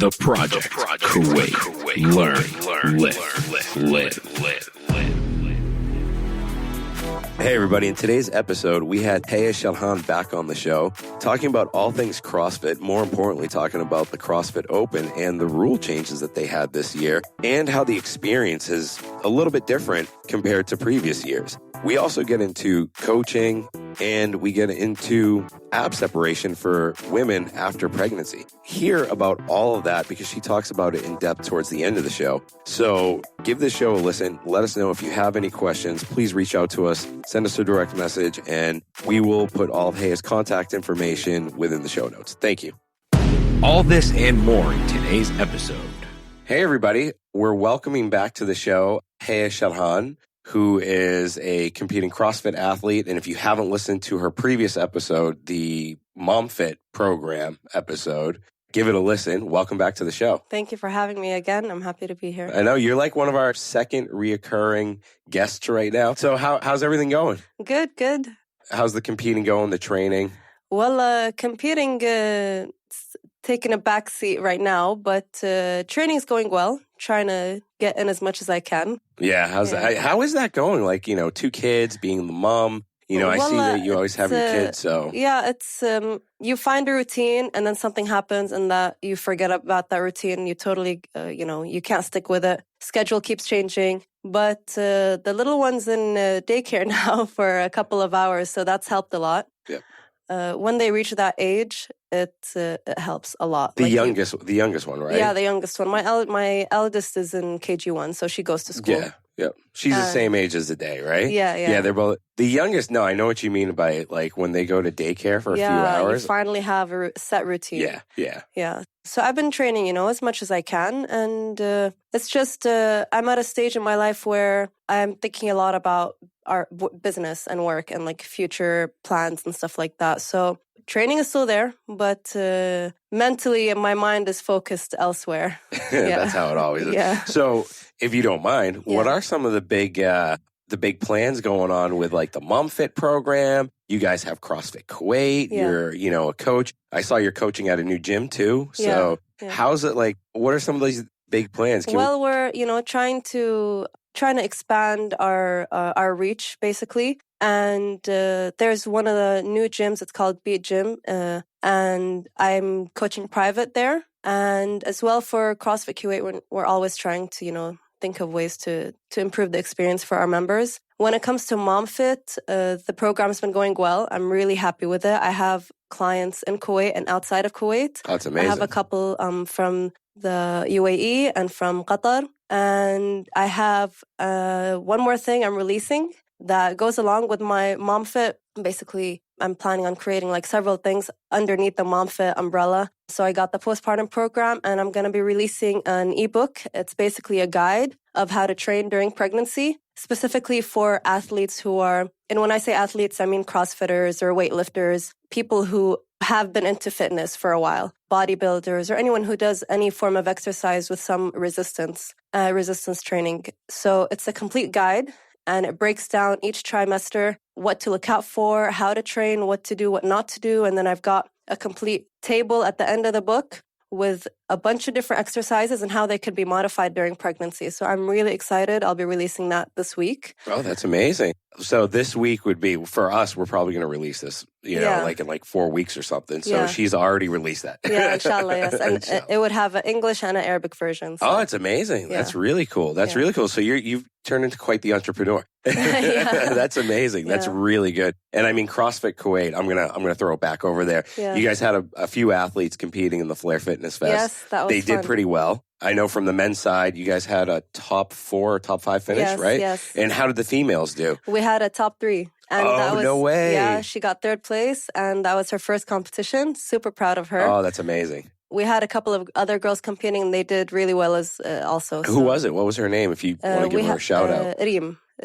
The Project. Kuwait. Learn. Live. Hey everybody, in today's episode, we had Haya Al-Sharhan back on the show, talking about all things CrossFit, more importantly, talking about the CrossFit Open and the rule changes that they had this year, and how the experience is a little bit different compared to previous years. We also get into coaching, and we get into ab separation for women after pregnancy. Hear about all of that because she talks about it in depth towards the end of the show. So give this show a listen. Let us know if you have any questions. Please reach out to us, send us a direct message, and we will put all of Haya's contact information within the show notes. Thank you. All this and more in today's episode. Hey everybody, we're welcoming back to the show Haya Al-Sharhan, who is a competing CrossFit athlete. And if you haven't listened to her previous episode, the MomFit program episode, give it a listen. Welcome back to the show. Thank you for having me again. I'm happy to be here. I know you're like one of our second reoccurring guests right now. So how's everything going? Good. How's the competing going, the training? Well, competing, taking a back seat right now, but training is going well. Trying to get in as much as I can. Yeah, how is that going? Like, 2 kids, being the mom. I see that you always have your kids, so. Yeah, it's, you find a routine and then something happens and that you forget about that routine. You totally, you can't stick with it. Schedule keeps changing. But the little one's in daycare now for a couple of hours, so that's helped a lot. Yeah. When they reach that age, it helps a lot. The youngest one, right? Yeah, the youngest one. My eldest is in KG1, so she goes to school. Yeah. She's the same age as the day, right? Yeah. Yeah, they're both. The youngest, no, I know what you mean by like when they go to daycare for a few hours. You finally have a set routine. Yeah. So I've been training, as much as I can. And it's just, I'm at a stage in my life where I'm thinking a lot about our business and work and like future plans and stuff like that. So training is still there, but mentally my mind is focused elsewhere. That's how it always is. Yeah. So if you don't mind, what are some of the big plans going on with like the MomFit program? You guys have CrossFit Kuwait. You're, a coach. I saw you're coaching at a new gym too. So how's it like? What are some of these big plans? We're, trying to expand our reach basically. And there's one of the new gyms. It's called Beat Gym. And I'm coaching private there. And as well for CrossFit Kuwait, we're always trying to, think of ways to improve the experience for our members. When it comes to MomFit, the program's been going well. I'm really happy with it. I have clients in Kuwait and outside of Kuwait. Oh, that's amazing. I have a couple from the UAE and from Qatar. And I have one more thing I'm releasing that goes along with my MomFit. Basically, I'm planning on creating like several things underneath the MomFit umbrella. So I got the postpartum program and I'm going to be releasing an ebook. It's basically a guide of how to train during pregnancy, specifically for athletes who are, and when I say athletes, I mean CrossFitters or weightlifters, people who have been into fitness for a while, bodybuilders or anyone who does any form of exercise with some resistance training. So it's a complete guide. And it breaks down each trimester what to look out for, how to train, what to do, what not to do. And then I've got a complete table at the end of the book with a bunch of different exercises and how they could be modified during pregnancy. So I'm really excited. I'll be releasing that this week. Oh, that's amazing. So this week would be, for us, we're probably going to release this, like in like 4 weeks or something. So she's already released that. Yeah, inshallah, yes. And it would have an English and an Arabic version. So. Oh, it's amazing. Yeah. That's really cool. That's really cool. So you've turned into quite the entrepreneur. That's amazing. That's really good. And I mean, CrossFit Kuwait, I'm gonna throw it back over there. Yeah. You guys had a few athletes competing in the Flair Fitness Fest. Yes, that was fun. Did pretty well. I know from the men's side, you guys had a top 4 or top 5 finish, right? Yes. And how did the females do? We had a top 3. And that was, no way. Yeah, she got 3rd place, and that was her first competition. Super proud of her. Oh, that's amazing. We had a couple of other girls competing, and they did really well as also. Who was it? What was her name, if you want to give her a shout-out?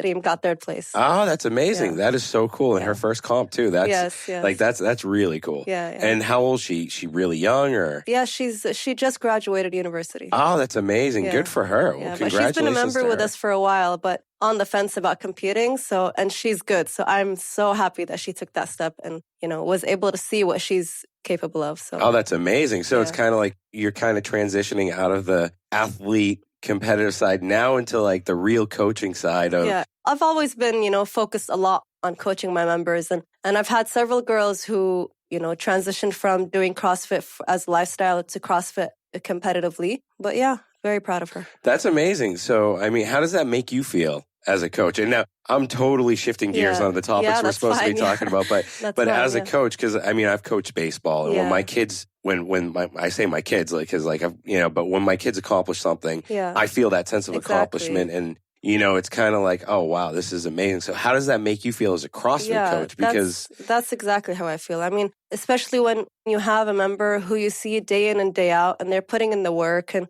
Reem got 3rd place. Oh, that's amazing. Yeah. That is so cool. And her first comp, too. That's, yes. Like, that's really cool. Yeah. And how old is she? She really young, or? Yeah, she just graduated university. Oh, that's amazing. Good for her. Well, yeah, congratulations. but she's been a member with us for a while, but on the fence about competing. So, and she's good. So I'm so happy that she took that step and, was able to see what she's capable of. So, oh, that's amazing. So it's kind of like you're kind of transitioning out of the athlete competitive side now into like the real coaching side of. Yeah, I've always been, focused a lot on coaching my members. And I've had several girls who, transitioned from doing CrossFit as lifestyle to CrossFit competitively. But yeah, very proud of her. That's amazing. So, I mean, how does that make you feel as a coach? And now I'm totally shifting gears on the topics we're supposed to be talking about. But as a coach, because I mean, I've coached baseball, and when my kids, I say my kids, like, because like but when my kids accomplish something, I feel that sense of accomplishment, and it's kind of like, oh wow, this is amazing. So how does that make you feel as a CrossFit coach? Because that's exactly how I feel. I mean, especially when you have a member who you see day in and day out, and they're putting in the work, and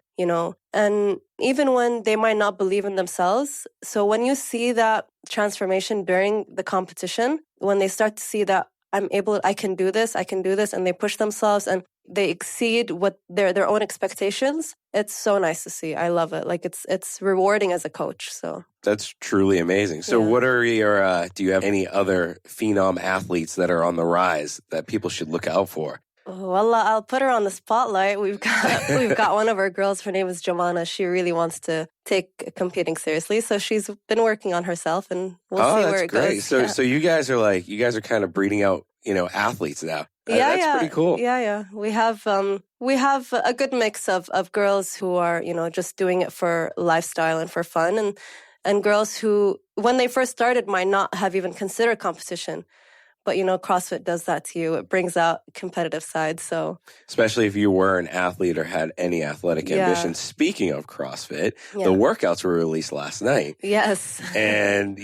and even when they might not believe in themselves. So when you see that transformation during the competition, when they start to see that I can do this, and they push themselves and they exceed what their own expectations, it's so nice to see. I love it. Like it's rewarding as a coach. So that's truly amazing. So what are your, do you have any other phenom athletes that are on the rise that people should look out for? Well, I'll put her on the spotlight. We've got one of our girls. Her name is Jomana. She really wants to take competing seriously, so she's been working on herself, and we'll see where it goes. So you guys are kind of breeding out, athletes now. That's pretty cool. Yeah. We have a good mix of girls who are, just doing it for lifestyle and for fun, and girls who, when they first started, might not have even considered competition. But, CrossFit does that to you. It brings out competitive sides. So, especially if you were an athlete or had any athletic ambition. Speaking of CrossFit, the workouts were released last night. Yes. And,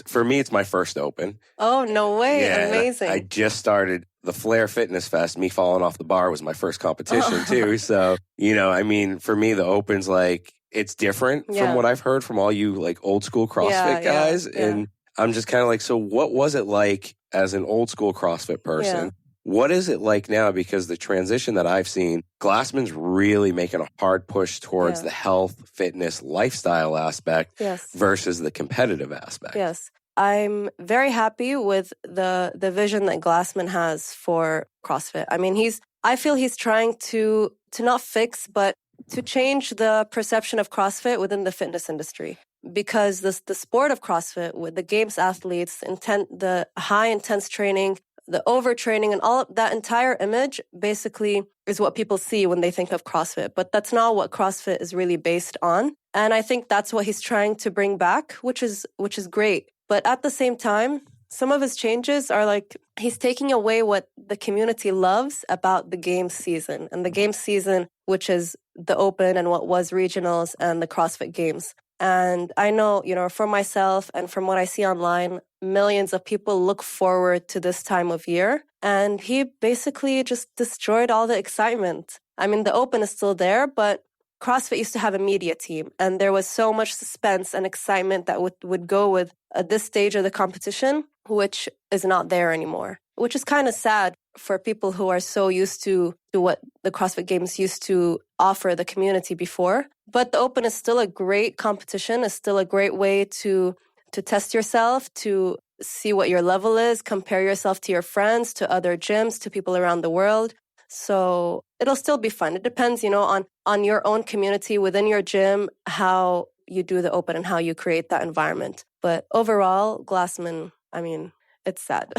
for me, it's my first Open. Oh, no way. Yeah, amazing. I just started the Flair Fitness Fest. Me falling off the bar was my first competition too. So, for me, the Open's like, it's different from what I've heard from all you like old school CrossFit guys. And I'm just kind of like, so what was it like as an old school CrossFit person? What is it like now? Because the transition that I've seen, Glassman's really making a hard push towards the health, fitness, lifestyle aspect versus the competitive aspect. Yes. I'm very happy with the vision that Glassman has for CrossFit. I mean, I feel he's trying to not fix, but to change the perception of CrossFit within the fitness industry. Because the sport of CrossFit, with the games athletes, the high intense training, the overtraining, and all of that entire image basically is what people see when they think of CrossFit. But that's not what CrossFit is really based on. And I think that's what he's trying to bring back, which is great. But at the same time, some of his changes are like he's taking away what the community loves about the game season. And the game season, which is the Open and what was regionals and the CrossFit Games. And I know, for myself and from what I see online, millions of people look forward to this time of year. And he basically just destroyed all the excitement. I mean, the Open is still there, but CrossFit used to have a media team. And there was so much suspense and excitement that would go with this stage of the competition, which is not there anymore, which is kind of sad for people who are so used to what the CrossFit Games used to offer the community before. But the Open is still a great competition. It's still a great way to test yourself, to see what your level is, compare yourself to your friends, to other gyms, to people around the world. So it'll still be fun. It depends, on your own community within your gym, how you do the Open and how you create that environment. But overall, Glassman, I mean, it's sad.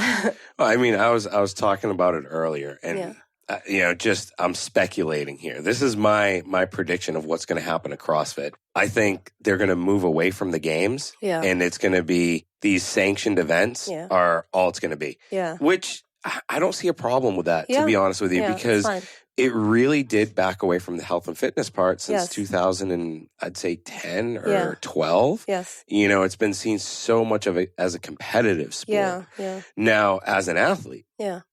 Well, I mean, I was talking about it earlier, and I'm speculating here. This is my prediction of what's going to happen to CrossFit. I think they're going to move away from the games, and it's going to be these sanctioned events are all it's going to be. Yeah, which I don't see a problem with that, to be honest with you, because it really did back away from the health and fitness part since 2000 and I'd say 10 or 12. Yes. It's been seen so much of it as a competitive sport. Yeah. Now, as an athlete,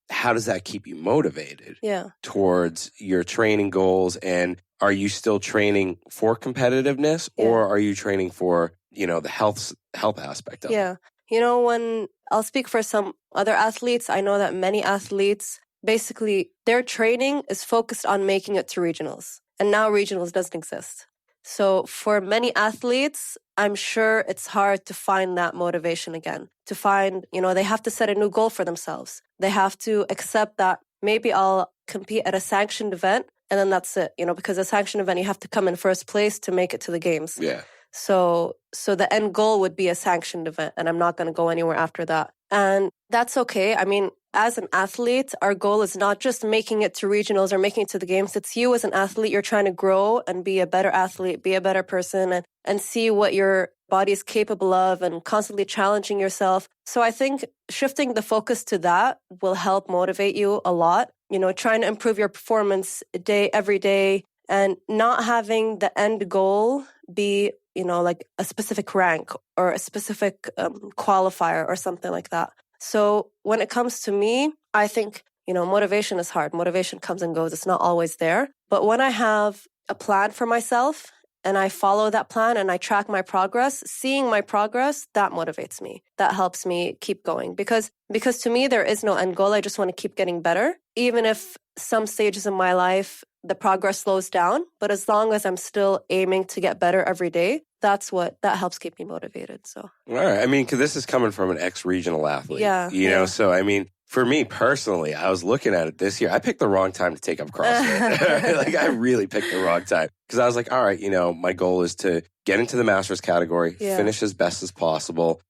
how does that keep you motivated towards your training goals? And are you still training for competitiveness or are you training for, the health aspect of it? Yeah. When I'll speak for some other athletes, I know that many athletes, basically, their training is focused on making it to regionals. And now regionals doesn't exist. So for many athletes, I'm sure it's hard to find that motivation again. To find, they have to set a new goal for themselves. They have to accept that maybe I'll compete at a sanctioned event and then that's it, because a sanctioned event, you have to come in first place to make it to the games. Yeah. So the end goal would be a sanctioned event, and I'm not going to go anywhere after that. And that's okay. I mean, as an athlete, our goal is not just making it to regionals or making it to the games. It's you as an athlete. You're trying to grow and be a better athlete, be a better person, and see what your body is capable of and constantly challenging yourself. So I think shifting the focus to that will help motivate you a lot. Trying to improve your performance every day, and not having the end goal be like a specific rank or a specific qualifier or something like that. So when it comes to me, I think, motivation is hard. Motivation comes and goes. It's not always there. But when I have a plan for myself and I follow that plan and I track my progress, seeing my progress, that motivates me. That helps me keep going. Because to me, there is no end goal. I just want to keep getting better. Even if some stages in my life, the progress slows down, but as long as I'm still aiming to get better every day, that helps keep me motivated. So, all right. I mean, because this is coming from an ex-regional athlete. Yeah. So I mean, for me personally, I was looking at it this year. I picked the wrong time to take up CrossFit. Like I really picked the wrong time because I was like, all right, my goal is to get into the Masters category, finish as best as possible.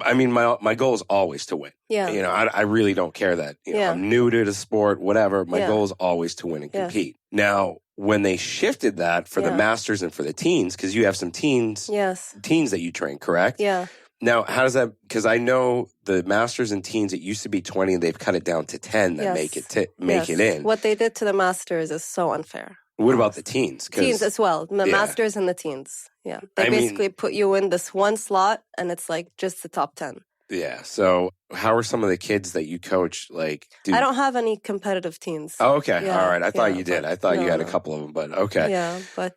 I mean, my goal is always to win. Yeah. I really don't care that I'm new to the sport, whatever. My goal is always to win and compete. Now, when they shifted that for the Masters and for the teens, because you have some teens that you train, correct? Yeah. Now, how does that? Because I know the Masters and teens, it used to be 20, and they've cut it down to 10 that make it in. What they did to the Masters is so unfair. What about the teens? Teens as well. The Masters and the teens. Yeah. They basically put you in this one slot, and it's like just the top 10. Yeah. So how are some of the kids that you coach like? I don't have any competitive teens. Oh, okay. Yeah, all right. I thought you did. I thought you had a couple of them, but okay. Yeah, but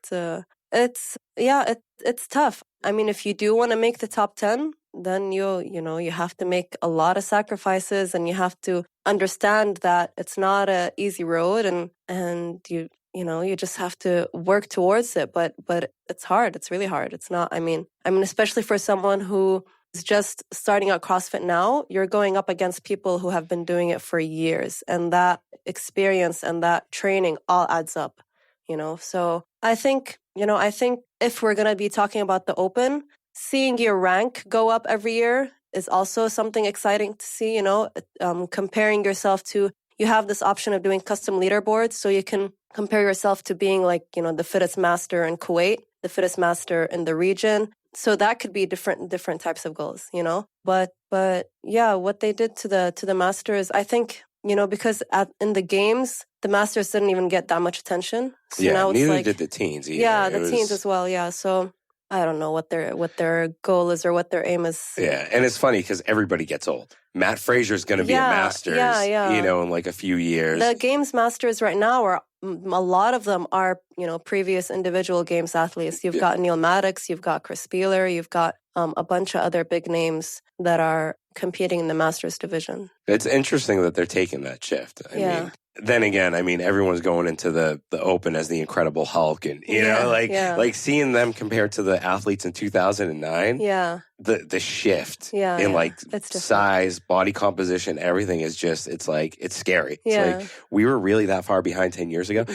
it's tough. I mean, if you do want to make the top 10, then you have to make a lot of sacrifices, and you have to understand that it's not an easy road, and you just have to work towards it. But it's hard. It's really hard. It's not. I mean, especially for someone who is just starting out CrossFit now, you're going up against people who have been doing it for years, and that experience and that training all adds up. So I think if we're going to be talking about the Open, seeing your rank go up every year is also something exciting to see, comparing yourself to, you have this option of doing custom leaderboards, so you can compare yourself to being like, the fittest master in Kuwait, the fittest master in the region. So that could be different types of goals, But yeah, what they did to the Masters, I think, because in the games, the Masters didn't even get that much attention. So now it's neither did the teens either. Yeah, teens as well, yeah. So I don't know what their goal is or what their aim is. Yeah, and it's funny because everybody gets old. Matt Fraser's going to be a Masters, in like a few years. The Games Masters right now are, a lot of them are, previous individual Games athletes. You've got Neil Maddox, you've got Chris Beeler, you've got a bunch of other big names that are competing in the Masters division. It's interesting that they're taking that shift. I mean, then again, everyone's going into the Open as the Incredible Hulk, and like seeing them compared to the athletes in 2009. Yeah, the shift in like size, body composition, everything is just it's scary. It's like we were really that far behind 10 years ago.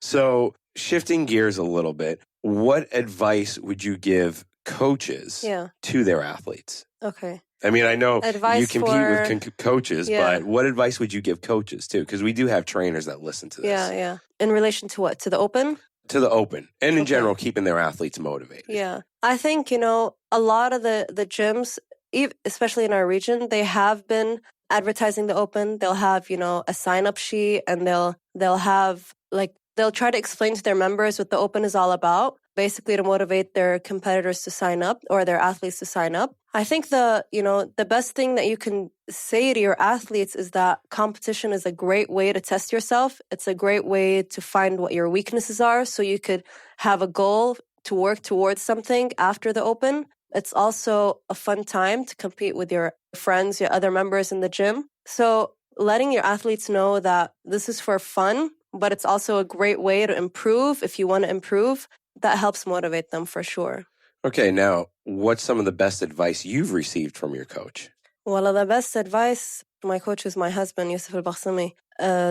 So shifting gears a little bit, what advice would you give coaches to their athletes? Okay. I mean, I know advice you compete with coaches, but what advice would you give coaches too? Because we do have trainers that listen to this. Yeah. In relation to what? To the Open? To the Open. And in general, keeping their athletes motivated. Yeah. I think, a lot of the gyms, especially in our region, they have been advertising the Open. They'll have, a sign-up sheet, and they'll have, they'll try to explain to their members what the Open is all about, basically to motivate their competitors to sign up or their athletes to sign up. I think the best thing that you can say to your athletes is that competition is a great way to test yourself. It's a great way to find what your weaknesses are, so you could have a goal to work towards something after the Open. It's also a fun time to compete with your friends, your other members in the gym. So letting your athletes know that this is for fun, but it's also a great way to improve. If you want to improve, that helps motivate them for sure. Okay, now, what's some of the best advice you've received from your coach? Well, the best advice, my coach is my husband, Yusuf Al-Bakhsami.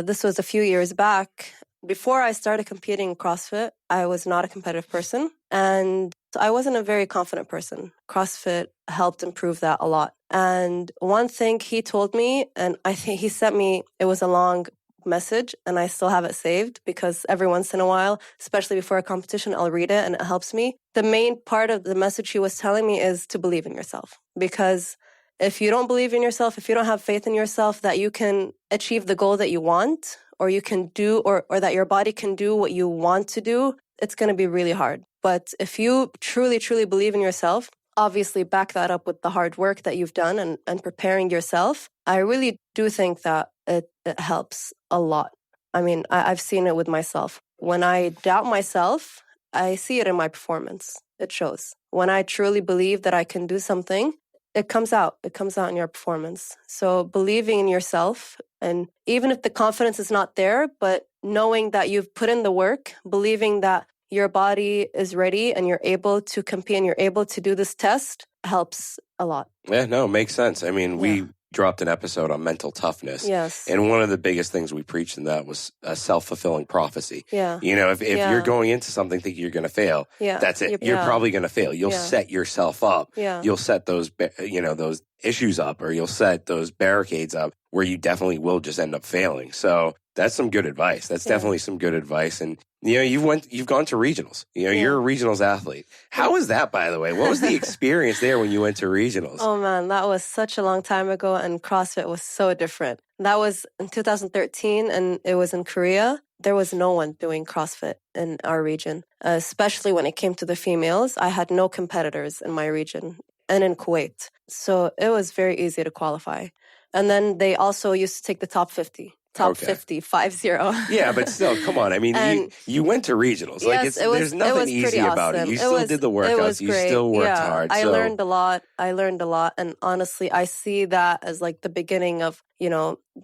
This was a few years back. Before I started competing in CrossFit, I was not a competitive person, and I wasn't a very confident person. CrossFit helped improve that a lot. And one thing he told me, and I think he sent me, it was a long message, and I still have it saved because every once in a while, especially before a competition, I'll read it and it helps me. The main part of the message he was telling me is to believe in yourself, because if you don't believe in yourself, if you don't have faith in yourself that you can achieve the goal that you want, or you can do, or that your body can do what you want to do, it's going to be really hard. But if you truly, truly believe in yourself, obviously back that up with the hard work that you've done and preparing yourself, I really do think that it helps a lot. I mean, I've seen it with myself. When I doubt myself, I see it in my performance. It shows. When I truly believe that I can do something, it comes out. It comes out in your performance. So believing in yourself, and even if the confidence is not there, but knowing that you've put in the work, believing that your body is ready and you're able to compete and you're able to do this test helps a lot. Yeah, no, it makes sense. I mean, we dropped an episode on mental toughness. Yes. And one of the biggest things we preached in that was a self-fulfilling prophecy. Yeah. You know, if you're going into something thinking you're going to fail, that's it. You're probably going to fail. You'll set yourself up. Yeah. You'll set those, those issues up, or you'll set those barricades up where you definitely will just end up failing. So that's some good advice. That's definitely some good advice. And you've gone to regionals. You're a regionals athlete. How was that, by the way? What was the experience there when you went to regionals? Oh man, that was such a long time ago, and CrossFit was so different. That was in 2013, and it was in Korea. There was no one doing CrossFit in our region, especially when it came to the females. I had no competitors in my region and in Kuwait. So it was very easy to qualify. And then they also used to take the top 50. Top 50, 50. Yeah, but still, come on. I mean, you went to regionals. Yes, there's nothing easy about it. You still did the workouts. You still worked hard. I learned a lot. And honestly, I see that as like the beginning of,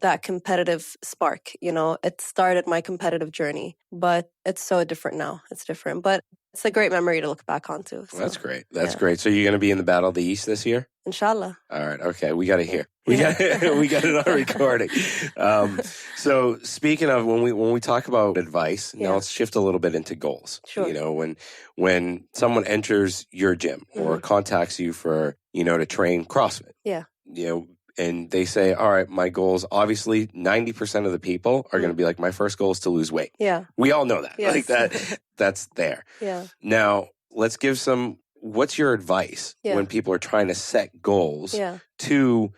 that competitive spark. It started my competitive journey, but it's so different now. It's different, but it's a great memory to look back onto. So. That's great. That's great. So you're going to be in the Battle of the East this year? Inshallah. All right. Okay. We got it here. We got it on recording. So speaking of, when we talk about advice, now let's shift a little bit into goals. Sure. When someone enters your gym or contacts you for, to train CrossFit. Yeah. And they say, all right, my goals, obviously 90% of the people are going to be like, my first goal is to lose weight. Yeah. We all know that. Yes. Like that's there. Yeah. Now, let's give what's your advice when people are trying to set goals to,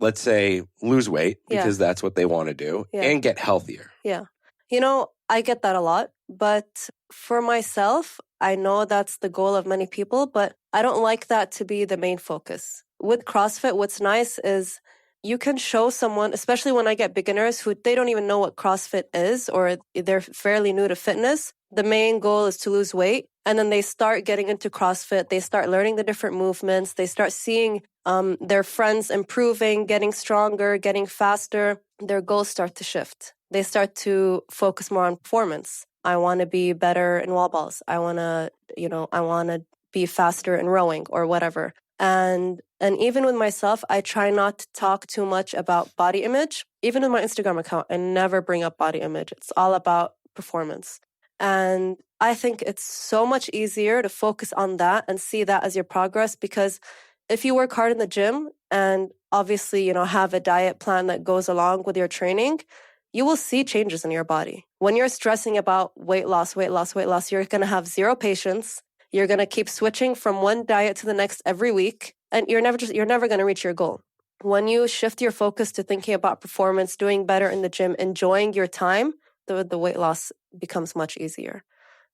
let's say, lose weight because that's what they want to do and get healthier? Yeah. I get that a lot, but for myself, I know that's the goal of many people, but I don't like that to be the main focus. With CrossFit, what's nice is you can show someone, especially when I get beginners who they don't even know what CrossFit is or they're fairly new to fitness. The main goal is to lose weight. And then they start getting into CrossFit. They start learning the different movements. They start seeing their friends improving, getting stronger, getting faster. Their goals start to shift. They start to focus more on performance. I want to be better in wall balls. I want to be faster in rowing or whatever. And even with myself, I try not to talk too much about body image. Even in my Instagram account, I never bring up body image. It's all about performance. And I think it's so much easier to focus on that and see that as your progress, because if you work hard in the gym and obviously, have a diet plan that goes along with your training, you will see changes in your body. When you're stressing about weight loss, you're going to have zero patience. You're going to keep switching from one diet to the next every week, and you're never going to reach your goal. When you shift your focus to thinking about performance, doing better in the gym, enjoying your time, the weight loss becomes much easier.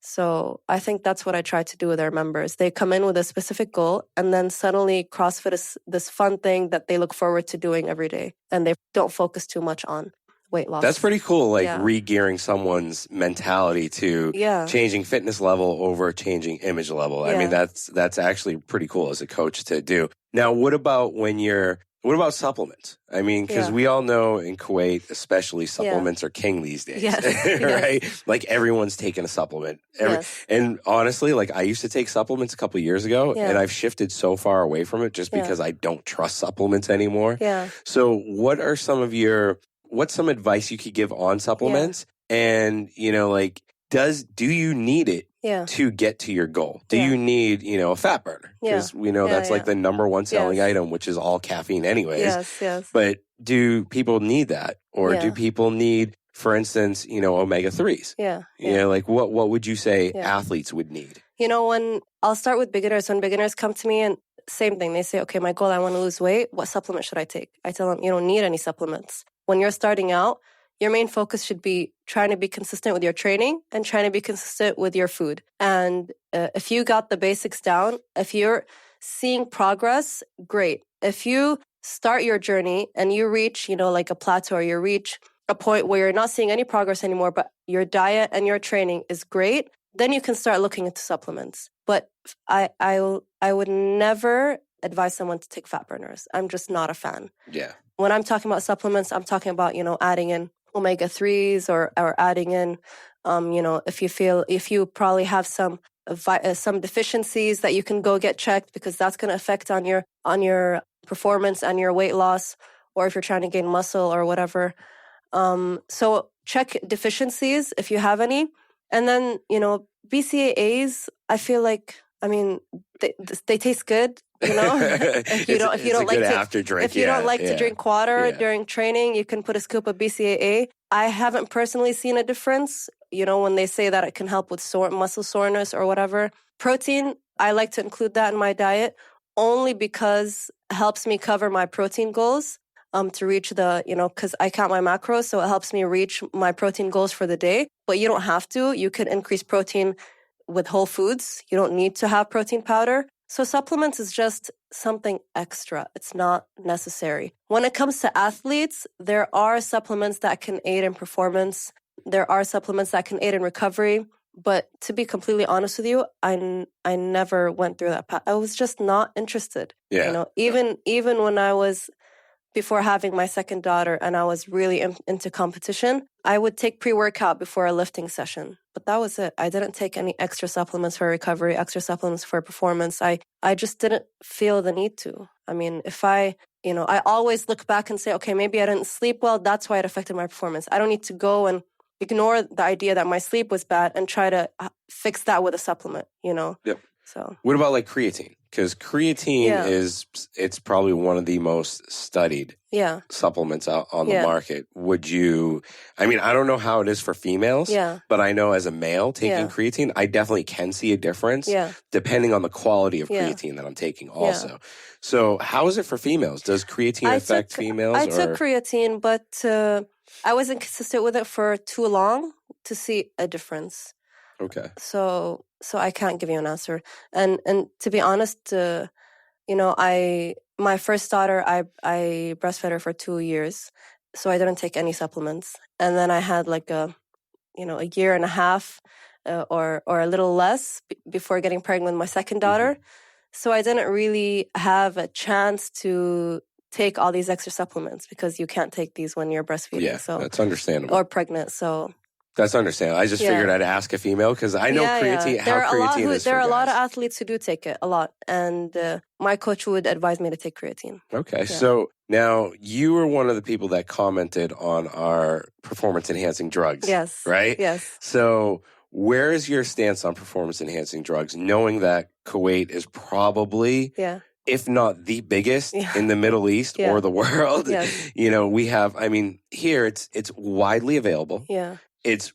So I think that's what I try to do with our members. They come in with a specific goal, and then suddenly CrossFit is this fun thing that they look forward to doing every day, and they don't focus too much on weight loss. That's pretty cool, re-gearing someone's mentality to changing fitness level over changing image level. I mean, that's actually pretty cool as a coach to do. Now, what about when you're What about supplements? I mean, because we all know in Kuwait, especially, supplements are king these days, right? Like everyone's taking a supplement. And honestly, like I used to take supplements a couple of years ago, and I've shifted so far away from it just because I don't trust supplements anymore. So what's some advice you could give on supplements? And, you know, like, do you need it to get to your goal? Do you need, you know, a fat burner? Because we know that's like the number one selling item, which is all caffeine anyways. But do people need that? Or do people need, for instance, you know, omega-3s? You know, like what would you say athletes would need? You know, when I'll start with beginners, when beginners come to me and same thing, they say, okay, my goal, I want to lose weight. What supplement should I take? I tell them, you don't need any supplements. When you're starting out, your main focus should be trying to be consistent with your training and trying to be consistent with your food. And if you got the basics down, if you're seeing progress, great. If you start your journey and you reach, you know, like a plateau, or you reach a point where you're not seeing any progress anymore, but your diet and your training is great, then you can start looking into supplements. But I would never advise someone to take fat burners. I'm just not a fan. When I'm talking about supplements, I'm talking about, you know, adding in omega-3s or adding in, you know, if you probably have some deficiencies that you can go get checked, because that's going to affect on your performance and your weight loss, or if you're trying to gain muscle or whatever. So check deficiencies if you have any. And then, you know, BCAAs, I feel like, I mean, they taste good. You know, if you don't like to drink water during training, you can put a scoop of BCAA. I haven't personally seen a difference, you know, when they say that it can help with muscle soreness or whatever. Protein, I like to include that in my diet only because it helps me cover my protein goals to reach because I count my macros, so it helps me reach my protein goals for the day. But you don't have to. You could increase protein with whole foods. You don't need to have protein powder. So supplements is just something extra. It's not necessary. When it comes to athletes, there are supplements that can aid in performance. There are supplements that can aid in recovery. But to be completely honest with you, I never went through that path. I was just not interested. You know, even when I was before having my second daughter and I was really into competition, I would take pre-workout before a lifting session. But that was it. I didn't take any extra supplements for recovery, extra supplements for performance. I just didn't feel the need to. I mean, I always look back and say, okay, maybe I didn't sleep well. That's why it affected my performance. I don't need to go and ignore the idea that my sleep was bad and try to fix that with a supplement, you know? So what about like creatine? Because creatine it's probably one of the most studied supplements out on the market. I mean, I don't know how it is for females, but I know as a male taking creatine, I definitely can see a difference depending on the quality of creatine that I'm taking also. So how is it for females? Does creatine affect females? I took creatine, but I wasn't consistent with it for too long to see a difference. Okay. So I can't give you an answer. And to be honest, my first daughter, I breastfed her for 2 years, so I didn't take any supplements. And then I had like a year and a half or a little less before getting pregnant with my second daughter. So I didn't really have a chance to take all these extra supplements because you can't take these when you're breastfeeding. Yeah, so that's understandable. Or pregnant, so... That's understandable. I just figured I'd ask a female because I know creatine. How creatine is. There are a lot of athletes who do take it a lot, and my coach would advise me to take creatine. Okay, so now you were one of the people that commented on our performance-enhancing drugs. Yes. Right. Yes. So where is your stance on performance-enhancing drugs, knowing that Kuwait is probably if not the biggest in the Middle East or the world? You know, we have. I mean, here it's widely available. It's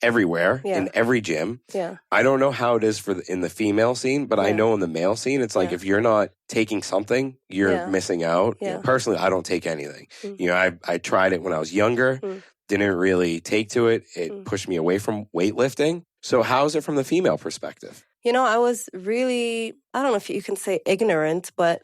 everywhere in every gym. I don't know how it is in the female scene, but I know in the male scene, it's like if you're not taking something, you're missing out. Personally, I don't take anything. You know, I tried it when I was younger, didn't really take to it. It pushed me away from weightlifting. So how is it from the female perspective? You know, I was really, I don't know if you can say ignorant, but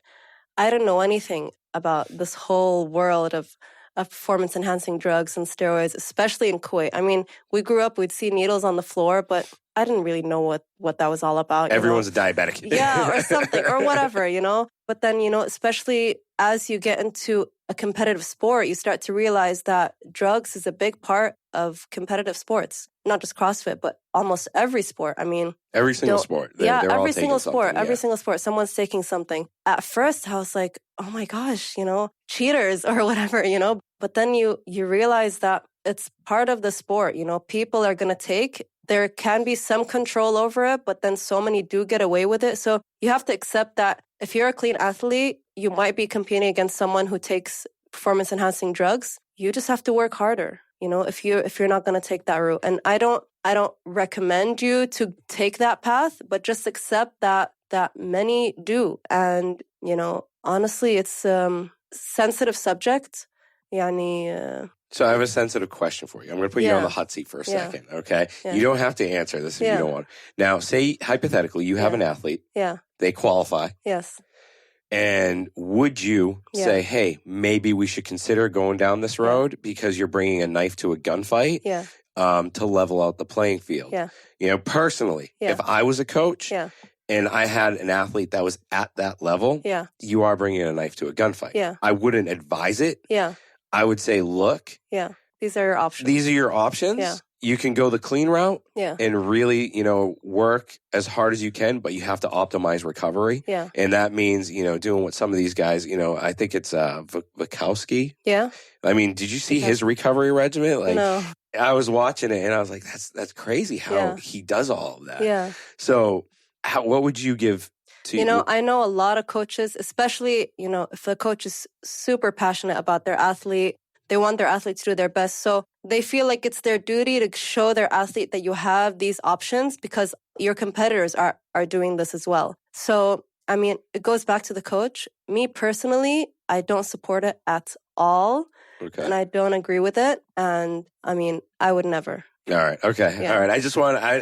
I didn't know anything about this whole world of performance-enhancing drugs and steroids, especially in Kuwait. I mean, we grew up, we'd see needles on the floor, but I didn't really know what that was all about. Everyone's a diabetic. Or something, or whatever, you know. But then, especially as you get into a competitive sport, you start to realize that drugs is a big part of competitive sports, not just CrossFit, but almost every sport. I mean, every single sport. They're all every taking single sport, something, every single sport, someone's taking something. At first, I was like, oh my gosh, cheaters or whatever, But then you realize that it's part of the sport, people are going to take. There can be some control over it, but then so many do get away with it. So you have to accept that if you're a clean athlete, you might be competing against someone who takes performance-enhancing drugs. You just have to work harder, if you're not going to take that route. And I don't recommend you to take that path, but just accept that many do. And, honestly, it's a sensitive subject. So I have a sensitive question for you. I'm going to put you on the hot seat for a second, okay? Yeah. You don't have to answer this if you don't want. Now, say, hypothetically, you have an athlete. Yeah. They qualify. Yes. And would you say, hey, maybe we should consider going down this road because you're bringing a knife to a gunfight to level out the playing field? Yeah. Personally, if I was a coach and I had an athlete that was at that level, you are bringing a knife to a gunfight. Yeah. I wouldn't advise it. Yeah. I would say, look. Yeah. These are your options. These are your options. Yeah. You can go the clean route and really, work as hard as you can, but you have to optimize recovery. Yeah. And that means, doing what some of these guys, I think it's Vikowski. Yeah. I mean, did you see his recovery regimen? Like, no. I was watching it and I was like, that's crazy how he does all of that. Yeah. So what would you give to I know a lot of coaches, especially, if a coach is super passionate about their athlete, they want their athlete to do their best. So they feel like it's their duty to show their athlete that you have these options because your competitors are doing this as well. So, I mean, it goes back to the coach. Me personally, I don't support it at all. Okay. And I don't agree with it. And I mean, I would never. All right. Okay. Yeah. All right.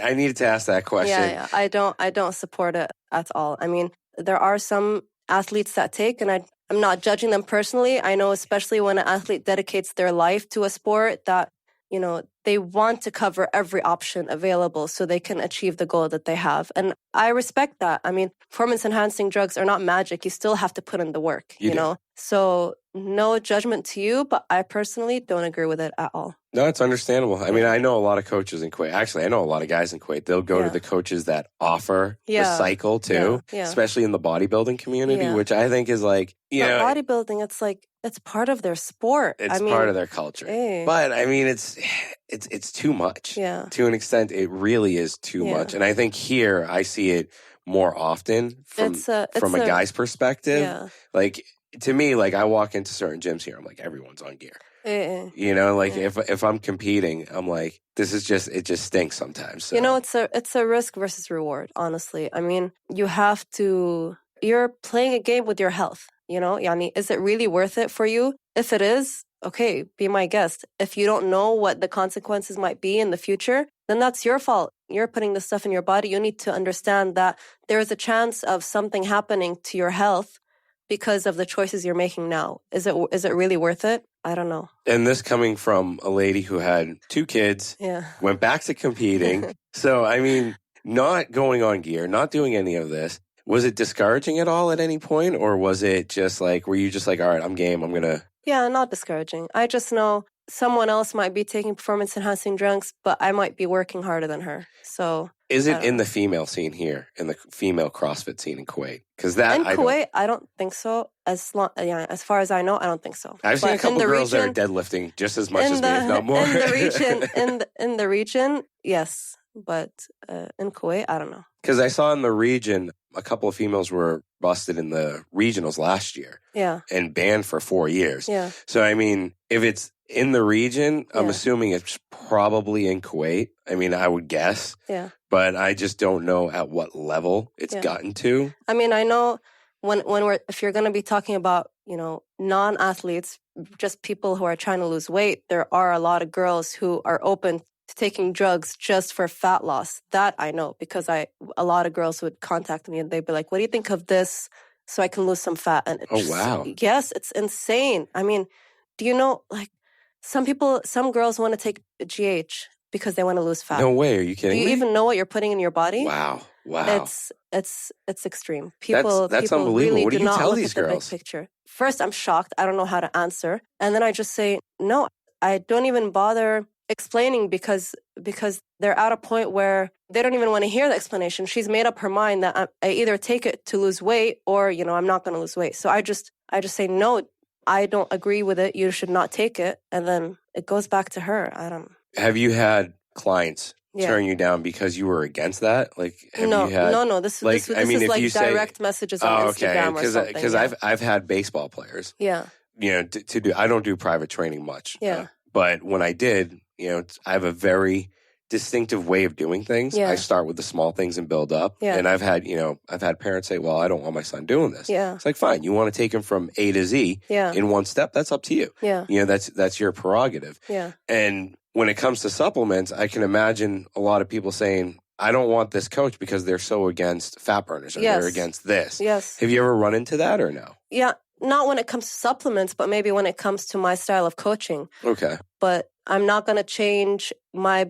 I needed to ask that question. Yeah. I don't support it at all. I mean, there are some athletes that take, and I'm not judging them personally. I know, especially when an athlete dedicates their life to a sport, that, they want to cover every option available so they can achieve the goal that they have. And I respect that. I mean, performance-enhancing drugs are not magic. You still have to put in the work, you know? So no judgment to you, but I personally don't agree with it at all. No, it's understandable. I mean, I know a lot of coaches in Kuwait. Actually, I know a lot of guys in Kuwait. They'll go to the coaches that offer the cycle too, especially in the bodybuilding community, which I think is like, bodybuilding, it's part of their sport. It's part of their culture. But I mean, it's too much. Yeah. To an extent, it really is too much. And I think here I see it more often from a guy's perspective. Yeah. Like, to me, like, I walk into certain gyms here, I'm like, everyone's on gear. If I'm competing, I'm like, it just stinks sometimes. So. It's a risk versus reward, honestly. I mean, you're playing a game with your health, Yani, is it really worth it for you? If it is, okay, be my guest. If you don't know what the consequences might be in the future, then that's your fault. You're putting this stuff in your body. You need to understand that there is a chance of something happening to your health because of the choices you're making now. Is it really worth it? I don't know. And this coming from a lady who had 2 kids, went back to competing. So, I mean, not going on gear, not doing any of this. Was it discouraging at all at any point? Or was it just like, were you just like, all right, I'm game, I'm going to... Yeah, not discouraging. I just know someone else might be taking performance-enhancing drugs, but I might be working harder than her. So... Is it in the female scene here, in the female CrossFit scene in Kuwait? Because I don't think so. As far as I know, I don't think so. I've seen a couple girls that are deadlifting just as much as me, if not more. In the region, yes, but in Kuwait, I don't know. Because I saw in the region, a couple of females were busted in the regionals last year. Yeah. And banned for 4 years. Yeah. So, I mean, if it's in the region, I'm assuming it's probably in Kuwait. I mean, I would guess. Yeah. But I just don't know at what level it's gotten to. I mean, I know if you're going to be talking about, non-athletes, just people who are trying to lose weight, there are a lot of girls who are open to taking drugs just for fat loss. That I know because a lot of girls would contact me and they'd be like, what do you think of this so I can lose some fat? And wow. Yes, it's insane. I mean, do you know, like, some girls want to take GH because they want to lose fat. No way. Are you kidding me? Do you even know what you're putting in your body? Wow. Wow. It's extreme. People That's people unbelievable. really What do do you not tell look these at the big girls? picture. First, I'm shocked. I don't know how to answer. And then I just say, no, I don't even bother explaining because they're at a point where they don't even want to hear the explanation. She's made up her mind that I either take it to lose weight or, I'm not going to lose weight. So I just say, no, I don't agree with it. You should not take it. And then it goes back to her. Have you had clients Yeah. turn you down because you were against that? Like, have No, you had no. This is if like you direct messages on Instagram or something. Because I've had baseball players. Yeah. To do. I don't do private training much. Yeah. But when I did, I have a very distinctive way of doing things. Yeah. I start with the small things and build up. Yeah. And I've had parents say, well, I don't want my son doing this. Yeah. It's like, fine, you want to take him from A to Z in one step, that's up to you. Yeah. That's your prerogative. Yeah. And when it comes to supplements, I can imagine a lot of people saying, I don't want this coach because they're so against fat burners or they're against this. Yes. Have you ever run into that or no? Yeah. Not when it comes to supplements, but maybe when it comes to my style of coaching. Okay. But I'm not going to change my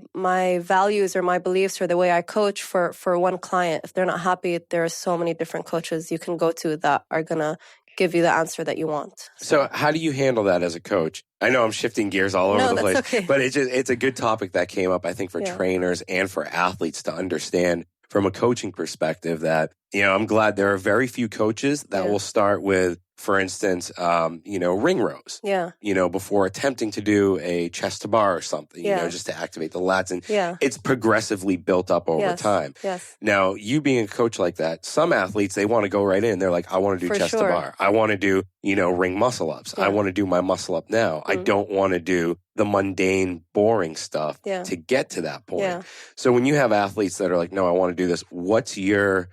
values or my beliefs or the way I coach for one client. If they're not happy, there are so many different coaches you can go to that are going to give you the answer that you want. So how do you handle that as a coach? I know I'm shifting gears all over the place, okay. But it's a good topic that came up, I think, for trainers and for athletes to understand from a coaching perspective that, I'm glad there are very few coaches that will start with, for instance, ring rows. Yeah. Before attempting to do a chest to bar or something, just to activate the lats. And it's progressively built up over time. Yes. Now, you being a coach like that, some athletes, they want to go right in. They're like, I want to do chest to bar. I want to do, ring muscle ups. I want to do my muscle up now. I don't want to do the mundane, boring stuff to get to that point. Yeah. So when you have athletes that are like, no, I want to do this, what's your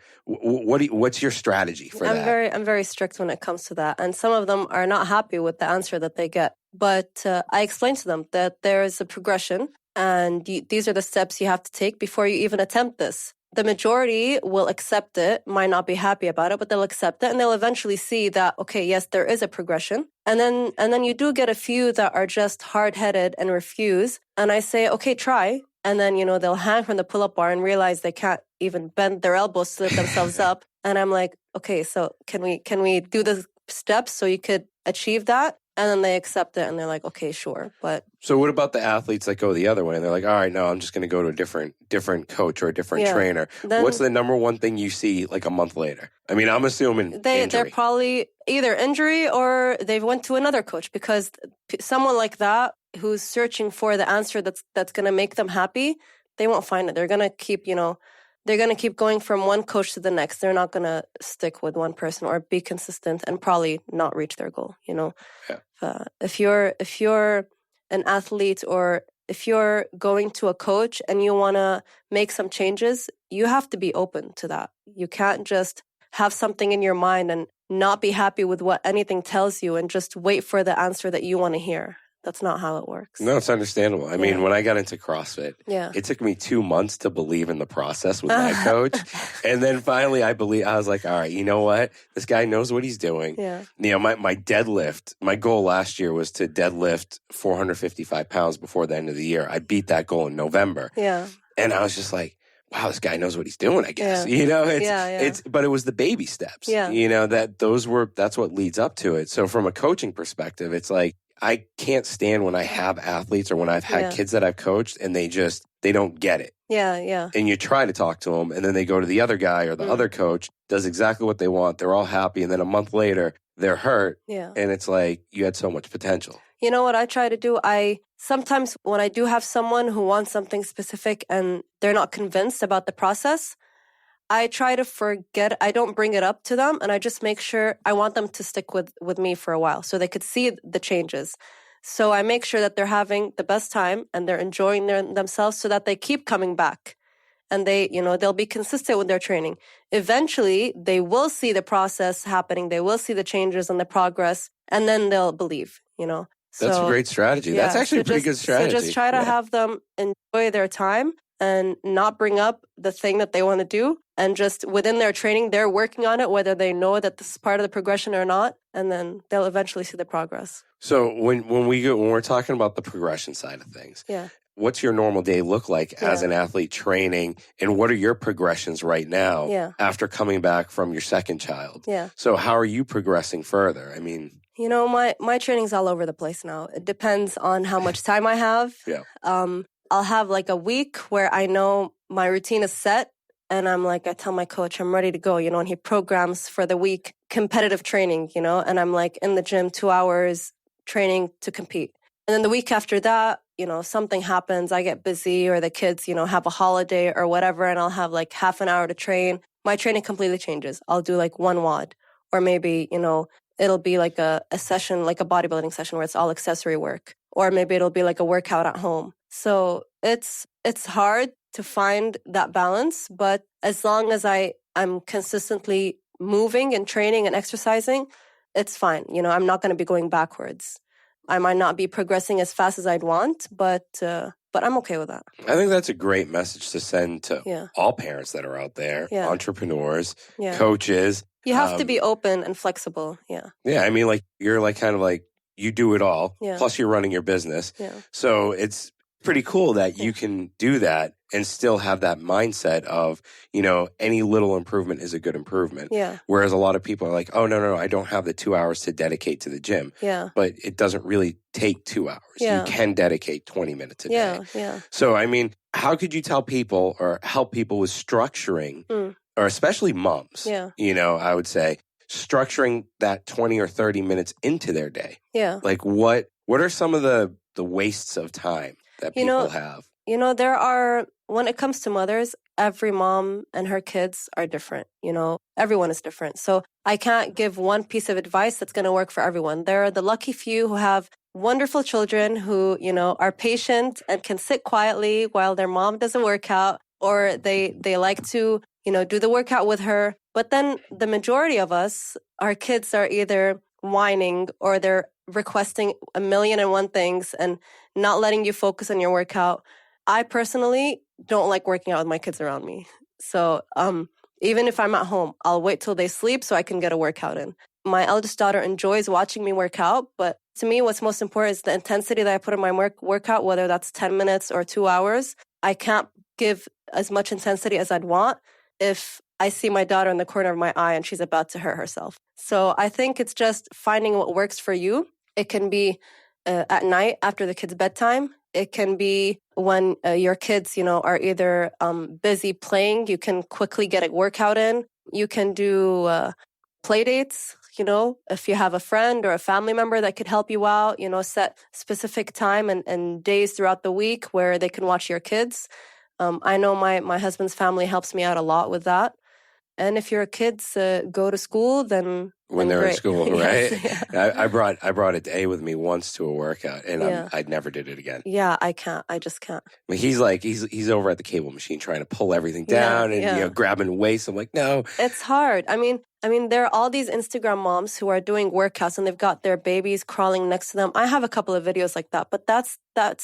strategy for that? I'm very strict when it comes to that. And some of them are not happy with the answer that they get. But I explain to them that there is a progression and these are the steps you have to take before you even attempt this. The majority will accept it, might not be happy about it, but they'll accept it and they'll eventually see that, okay, yes, there is a progression. And then you do get a few that are just hard-headed and refuse. And I say, okay, try. And then, they'll hang from the pull-up bar and realize they can't even bend their elbows to lift themselves up. And I'm like, okay, so can we do the steps so you could achieve that? And then they accept it and they're like, okay, sure. But so what about the athletes that go the other way and they're like, all right, no, I'm just going to go to a different coach or a different trainer. Then, what's the number one thing you see like a month later? I mean, I'm assuming they're probably either injury or they've went to another coach because someone like that who's searching for the answer that's going to make them happy, they won't find it. They're going to keep, they're going to keep going from one coach to the next. They're not going to stick with one person or be consistent and probably not reach their goal, Yeah. If you're an athlete or if you're going to a coach and you want to make some changes, you have to be open to that. You can't just have something in your mind and not be happy with what anything tells you and just wait for the answer that you want to hear. That's not how it works. No, it's understandable. I mean, when I got into CrossFit, it took me 2 months to believe in the process with my coach. And then finally I was like, all right, you know what? This guy knows what he's doing. Yeah. My deadlift, my goal last year was to deadlift 455 pounds before the end of the year. I beat that goal in November. Yeah. And I was just like, wow, this guy knows what he's doing, I guess. Yeah. But it was the baby steps. Yeah. That's what leads up to it. So from a coaching perspective, it's like, I can't stand when I have athletes or when I've had kids that I've coached and they don't get it. Yeah. And you try to talk to them and then they go to the other guy or the other coach, does exactly what they want. They're all happy. And then a month later, they're hurt. Yeah. And it's like, you had so much potential. You know what I try to do? Sometimes when I do have someone who wants something specific and they're not convinced about the process, I try to forget, I don't bring it up to them and I just make sure I want them to stick with me for a while so they could see the changes. So I make sure that they're having the best time and they're enjoying themselves so that they keep coming back and they'll be consistent with their training. Eventually, they will see the process happening. They will see the changes and the progress and then they'll believe, So, that's a great strategy. That's actually a pretty good strategy. So just try to have them enjoy their time and not bring up the thing that they want to do. And just within their training, they're working on it, whether they know that this is part of the progression or not. And then they'll eventually see the progress. So when we're talking about the progression side of things, what's your normal day look like as an athlete training, and what are your progressions right now after coming back from your second child? So how are you progressing further? I mean, you know, my training's all over the place now. It depends on how much time I have. I'll have like a week where I know my routine is set, and I'm like, I tell my coach I'm ready to go, you know, and he programs for the week competitive training, you know, and I'm like in the gym 2 hours training to compete. And then the week after that, you know, something happens, I get busy, or the kids, you know, have a holiday or whatever, and I'll have like half an hour to train. My training completely changes. I'll do like one WOD, or maybe, you know, it'll be like a session, like a bodybuilding session where it's all accessory work, or maybe it'll be like a workout at home. So it's hard to find that balance, but as long as I'm consistently moving and training and exercising, it's fine. You know, I'm not going to be going backwards. I might not be progressing as fast as I'd want, but I'm okay with that. I think that's a great message to send to all parents that are out there, entrepreneurs, coaches. You have to be open and flexible. Yeah, I mean, like, you're like kind of like, you do it all, plus you're running your business. So it's pretty cool that you can do that and still have that mindset of, you know, any little improvement is a good improvement. Whereas a lot of people are like, oh, no, I don't have the 2 hours to dedicate to the gym. But it doesn't really take 2 hours. You can dedicate 20 minutes a day. So, I mean, how could you tell people or help people with structuring, or especially moms, you know, I would say, structuring that 20 or 30 minutes into their day? Like, what are some of the wastes of time that people have? You know, there are, when it comes to mothers, every mom and her kids are different. You know, everyone is different. So I can't give one piece of advice that's going to work for everyone. There are the lucky few who have wonderful children who, you know, are patient and can sit quietly while their mom does a workout, or they like to, you know, do the workout with her. But then the majority of us, our kids are either whining or they're requesting 1,000,001 things and not letting you focus on your workout. I personally don't like working out with my kids around me. So even if I'm at home, I'll wait till they sleep so I can get a workout in. My eldest daughter enjoys watching me work out, but to me, what's most important is the intensity that I put in my workout, whether that's 10 minutes or 2 hours. I can't give as much intensity as I'd want if I see my daughter in the corner of my eye and she's about to hurt herself. So I think it's just finding what works for you. It can be at night after the kids' bedtime. It can be when your kids, you know, are either busy playing. You can quickly get a workout in. You can do play dates. You know, if you have a friend or a family member that could help you out, you know, set specific time and days throughout the week where they can watch your kids. I know my husband's family helps me out a lot with that. And if your kids go to school, then when they're great. in school, right? Yes, I brought a day with me once to a workout, and I never did it again. I can't. I just can't. I mean, he's over at the cable machine trying to pull everything down and you know, grabbing weights. I'm like, no, it's hard. I mean, there are all these Instagram moms who are doing workouts and they've got their babies crawling next to them. I have a couple of videos like that, but that's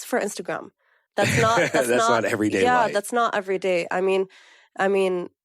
for Instagram. That's not. That's not everyday life. That's not every day. I mean,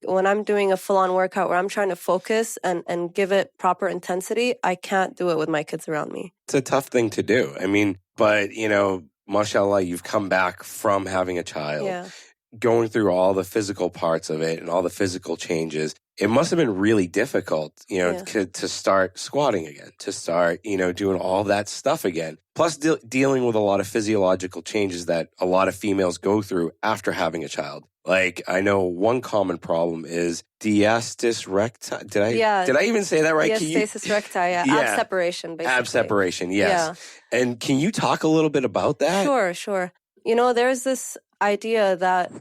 when I'm doing a full-on workout where I'm trying to focus and give it proper intensity, I can't do it with my kids around me. It's a tough thing to do. I mean, but, you know, mashallah, you've come back from having a child, going through all the physical parts of it and all the physical changes. It must have been really difficult, you know, to start squatting again, to start, you know, doing all that stuff again. Plus dealing with a lot of physiological changes that a lot of females go through after having a child. Like, I know one common problem is diastasis recti. Did I even say that right? Diastasis recti, ab separation, basically. Ab separation, yes. Yeah. And can you talk a little bit about that? Sure. You know, there's this idea that,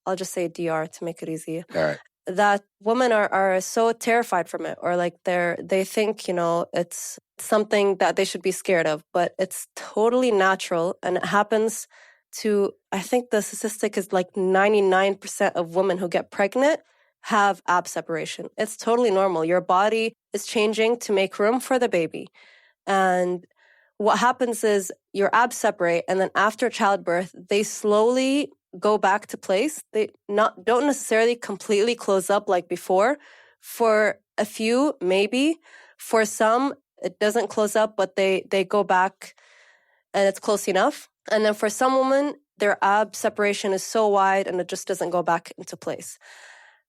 I'll just say DR to make it easy. All right. That women are so terrified from it, or like they think, you know, it's something that they should be scared of, but it's totally natural, and it happens to, I think the statistic is like 99% of women who get pregnant have ab separation. It's totally normal. Your body is changing to make room for the baby. And what happens is your abs separate, and then after childbirth, they slowly go back to place. They don't necessarily completely close up like before. For a few, maybe. For some, it doesn't close up, but they go back and it's close enough. And then for some women, their ab separation is so wide and it just doesn't go back into place.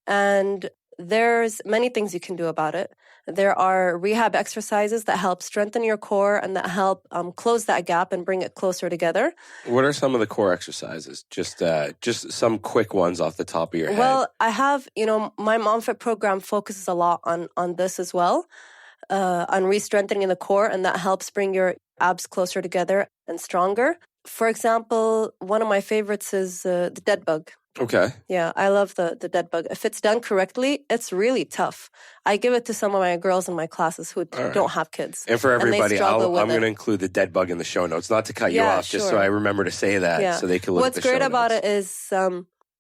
And there's many things you can do about it. There are rehab exercises that help strengthen your core and that help close that gap and bring it closer together. What are some of the core exercises? Just some quick ones off the top of your head. Well, I have, my MomFit program focuses a lot on this as well, on re-strengthening the core, and that helps bring your abs closer together and stronger. For example, one of my favorites is the dead bug. Okay. Yeah, I love the dead bug. If it's done correctly, it's really tough. I give it to some of my girls in my classes who don't have kids. And for everybody, I'm going to include the dead bug in the show notes, not to cut you off, just so I remember to say that so they can look at the show notes. What's great about it is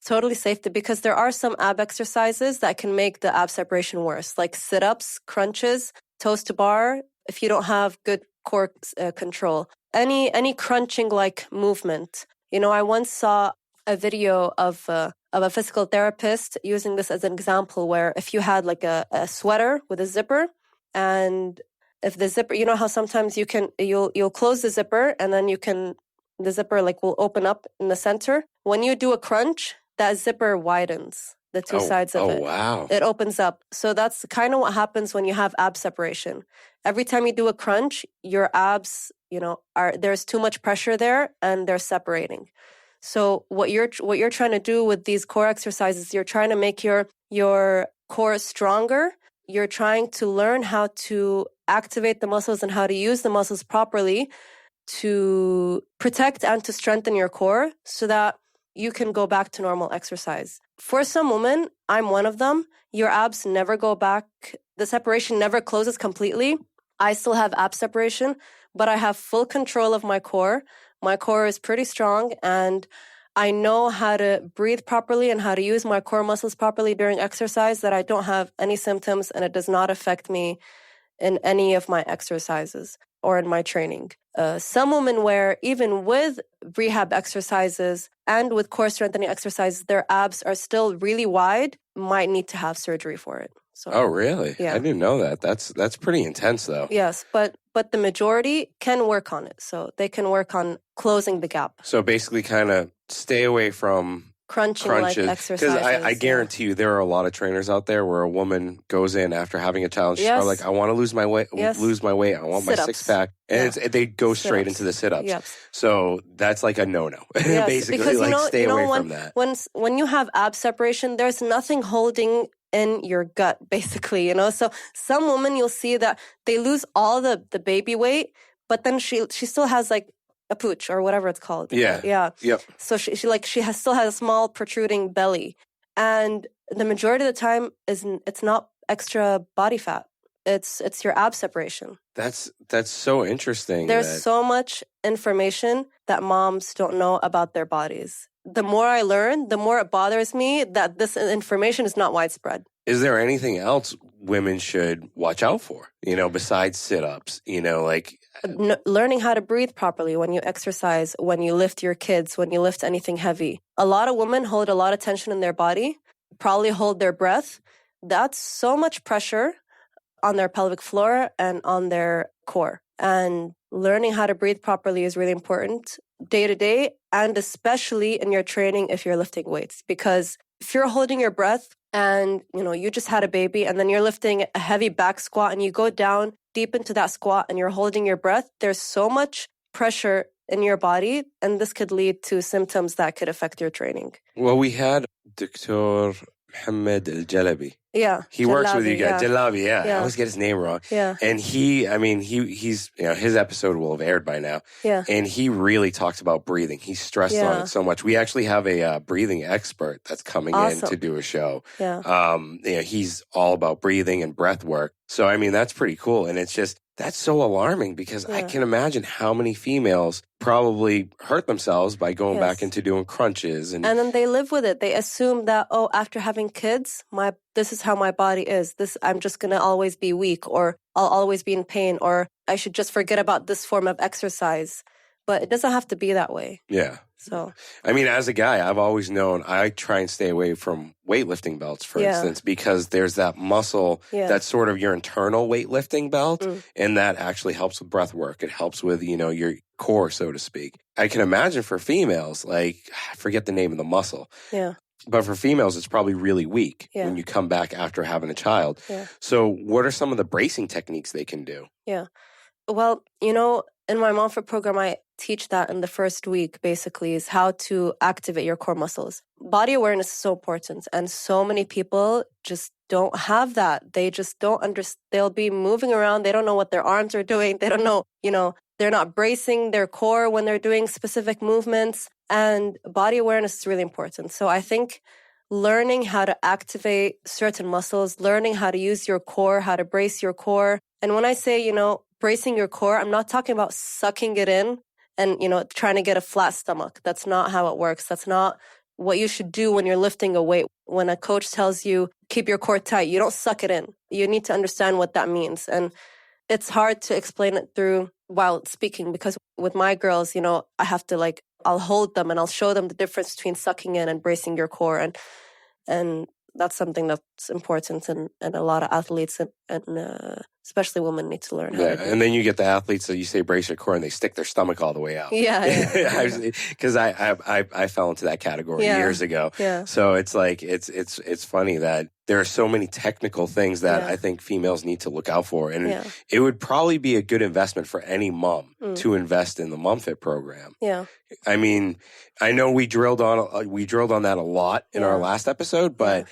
totally safe because there are some ab exercises that can make the ab separation worse, like sit-ups, crunches, toes to bar, if you don't have good core control. Any crunching-like movement. I once saw a video of a physical therapist using this as an example where if you had like a sweater with a zipper, and if the zipper, how sometimes you'll close the zipper and then the zipper will open up in the center. When you do a crunch, that zipper widens the two sides of it. Oh, wow. It opens up. So that's kind of what happens when you have ab separation. Every time you do a crunch, your abs, there's too much pressure there and they're separating. So what you're trying to do with these core exercises, you're trying to make your core stronger. You're trying to learn how to activate the muscles and how to use the muscles properly to protect and to strengthen your core so that you can go back to normal exercise. For some women, I'm one of them, your abs never go back. The separation never closes completely. I still have ab separation, but I have full control of my core. My core is pretty strong and I know how to breathe properly and how to use my core muscles properly during exercise, that I don't have any symptoms and it does not affect me in any of my exercises or in my training. Some women where even with rehab exercises and with core strengthening exercises, their abs are still really wide, might need to have surgery for it. So, oh, really? Yeah. I didn't know that. That's pretty intense, though. Yes, but the majority can work on it. So they can work on closing the gap. So basically kind of stay away from crunches. Like exercises. Because I guarantee you there are a lot of trainers out there where a woman goes in after having a challenge. Yes. She's like, I want to lose my weight. Yes. Lose my weight. I want my Sit-ups. 6-pack. And they go straight Sit-ups. into the sit-ups. Yep. So that's like a no-no. Yes, basically, because, stay away from that. When you have ab separation, there's nothing holding in your gut, basically, So some women, you'll see that they lose all the baby weight, but then she still has like a pooch or whatever it's called. Yeah. Yeah. Yep. So she still has a small protruding belly. And the majority of the time it's not extra body fat. It's your ab separation. That's so interesting. There's so much information that moms don't know about their bodies. The more I learn, the more it bothers me that this information is not widespread. Is there anything else women should watch out for, besides sit-ups, learning how to breathe properly when you exercise, when you lift your kids, when you lift anything heavy. A lot of women hold a lot of tension in their body, probably hold their breath. That's so much pressure on their pelvic floor and on their core. And learning how to breathe properly is really important day to day, and especially in your training if you're lifting weights. Because if you're holding your breath and, you just had a baby and then you're lifting a heavy back squat and you go down deep into that squat and you're holding your breath, there's so much pressure in your body, and this could lead to symptoms that could affect your training. Well, we had Dr. Mohammed Al-Jalabi. Yeah. He works with you guys. Yeah. Jalabi, yeah. I always get his name wrong. Yeah. And he's his episode will have aired by now. Yeah. And he really talks about breathing. He stressed on it so much. We actually have a breathing expert that's coming in to do a show. Yeah. He's all about breathing and breath work. So, that's pretty cool. And it's just, that's so alarming because I can imagine how many females probably hurt themselves by going back into doing crunches. And then they live with it. They assume that, after having kids, this is how my body is. I'm just going to always be weak, or I'll always be in pain, or I should just forget about this form of exercise. But it doesn't have to be that way. Yeah. So, as a guy, I've always known I try and stay away from weightlifting belts, for instance, because there's that muscle that's sort of your internal weightlifting belt, and that actually helps with breath work. It helps with, your core, so to speak. I can imagine for females, like, I forget the name of the muscle. Yeah. But for females, it's probably really weak Yeah. when you come back after having a child. Yeah. So what are some of the bracing techniques they can do? Yeah. Well, in my MomFit program, I teach that in the first week, basically, is how to activate your core muscles. Body awareness is so important. And so many people just don't have that. They just don't understand. They'll be moving around. They don't know what their arms are doing. They don't know, they're not bracing their core when they're doing specific movements. And body awareness is really important. So I think learning how to activate certain muscles, learning how to use your core, how to brace your core. And when I say, bracing your core, I'm not talking about sucking it in and, trying to get a flat stomach. That's not how it works. That's not what you should do when you're lifting a weight. When a coach tells you, keep your core tight, you don't suck it in. You need to understand what that means. And it's hard to explain it through while speaking, because with my girls, I have to I'll hold them and I'll show them the difference between sucking in and bracing your core. And that's something that's important, and a lot of athletes and especially women need to learn how to do. And then you get the athletes that you say brace your core and they stick their stomach all the way out. Yeah. Because I fell into that category years ago. Yeah. So it's like it's funny that there are so many technical things that I think females need to look out for, and it would probably be a good investment for any mom to invest in the MomFit program. Yeah. I mean, I know we drilled on that a lot in our last episode, but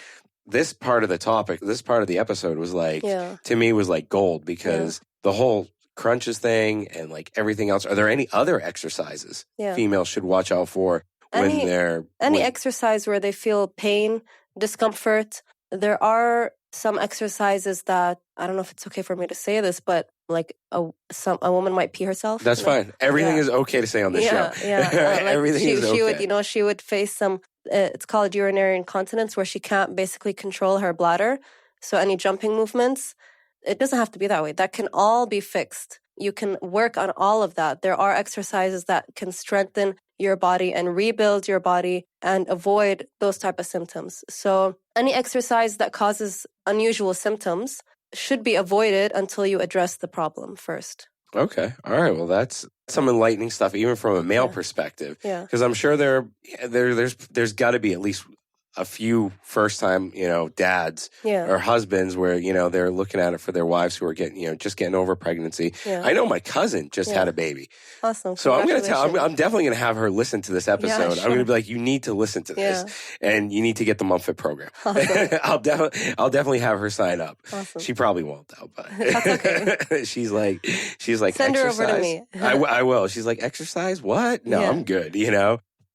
this part of the topic, this part of the episode was to me was like gold, because the whole crunches thing and like everything else. Are there any other exercises females should watch out for when they're... Any exercise where they feel pain, discomfort? There are some exercises that, I don't know if it's okay for me to say this, but like a woman might pee herself. That's fine. Everything is okay to say on this show. Everything is okay. She would face some, it's called urinary incontinence, where she can't basically control her bladder. So any jumping movements, it doesn't have to be that way. That can all be fixed. You can work on all of that. There are exercises that can strengthen your body and rebuild your body and avoid those type of symptoms. So any exercise that causes unusual symptoms should be avoided until you address the problem first. Okay. All right. Well, that's some enlightening stuff, even from a male perspective. Yeah. Because I'm sure there's got to be at least a few first-time, dads or husbands where, they're looking at it for their wives who are getting over pregnancy. Yeah. I know my cousin just had a baby. Awesome. So I'm definitely going to have her listen to this episode. Yeah, sure. I'm going to be like, you need to listen to this and you need to get the MomFit program. Awesome. I'll definitely have her sign up. Awesome. She probably won't though, but that's okay. she's like, send her over to me. I will. She's like, exercise? What? No, I'm good.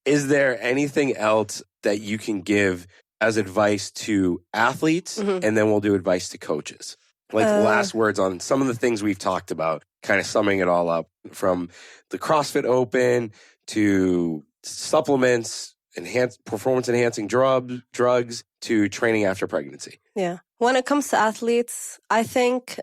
Is there anything else that you can give as advice to athletes, and then we'll do advice to coaches? Like last words on some of the things we've talked about, kind of summing it all up, from the CrossFit Open to supplements, performance-enhancing drugs, to training after pregnancy. Yeah. When it comes to athletes, I think,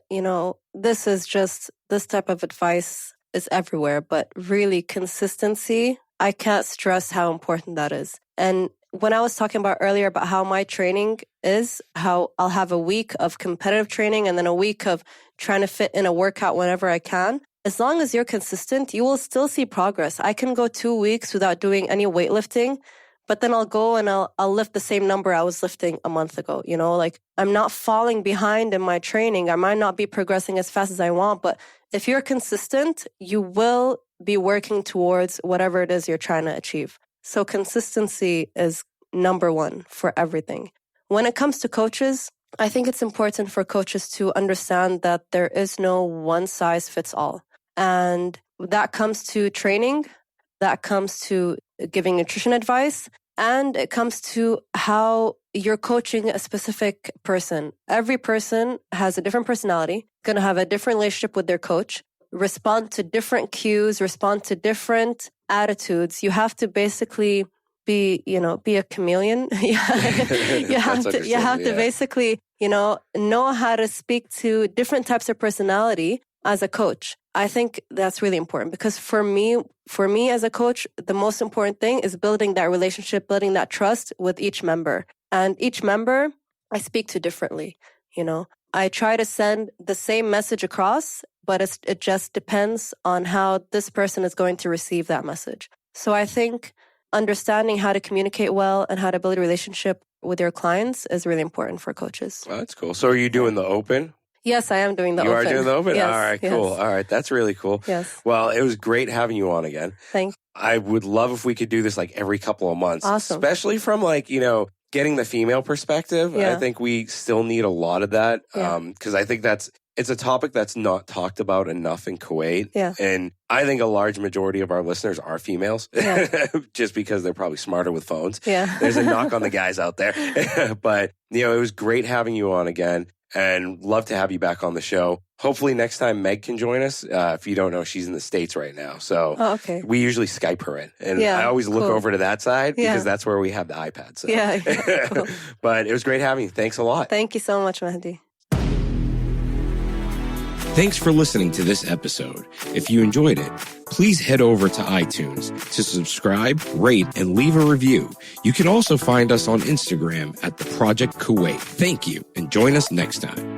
this type of advice is everywhere, but really consistency, I can't stress how important that is. And when I was talking about earlier about how my training is, how I'll have a week of competitive training and then a week of trying to fit in a workout whenever I can, as long as you're consistent, you will still see progress. I can go 2 weeks without doing any weightlifting, but then I'll go and I'll lift the same number I was lifting a month ago. I'm not falling behind in my training. I might not be progressing as fast as I want, but if you're consistent, you will be working towards whatever it is you're trying to achieve. So consistency is number one for everything. When it comes to coaches, I think it's important for coaches to understand that there is no one size fits all. And that comes to training, that comes to giving nutrition advice, and it comes to how you're coaching a specific person. Every person has a different personality, going to have a different relationship with their coach, respond to different cues, respond to different attitudes. You have to basically be a chameleon. You have to basically, know how to speak to different types of personality as a coach. I think that's really important, because for me as a coach, the most important thing is building that relationship, building that trust with each member. And each member I speak to differently. I try to send the same message across, but it just depends on how this person is going to receive that message. So I think understanding how to communicate well and how to build a relationship with your clients is really important for coaches. Oh, that's cool. So are you doing the open? Yes, I am doing the open. You are doing the open? Yes, all right, cool. Yes. All right, that's really cool. Yes. Well, it was great having you on again. Thanks. I would love if we could do this like every couple of months. Awesome. Especially from like, getting the female perspective. Yeah. I think we still need a lot of that. Yeah. Because I think it's a topic that's not talked about enough in Kuwait. Yeah. And I think a large majority of our listeners are females. Yeah. Just because they're probably smarter with phones. Yeah. There's a knock on the guys out there. But, it was great having you on again and love to have you back on the show. Hopefully next time Meg can join us. If you don't know, she's in the States right now. So okay. We usually Skype her in. And yeah, I always look cool. over to that side because yeah. that's where we have the iPad. So. Yeah. Cool. But it was great having you. Thanks a lot. Thank you so much, Mahdi. Thanks for listening to this episode. If you enjoyed it, please head over to iTunes to subscribe, rate, and leave a review. You can also find us on Instagram at The Project Kuwait. Thank you, and join us next time.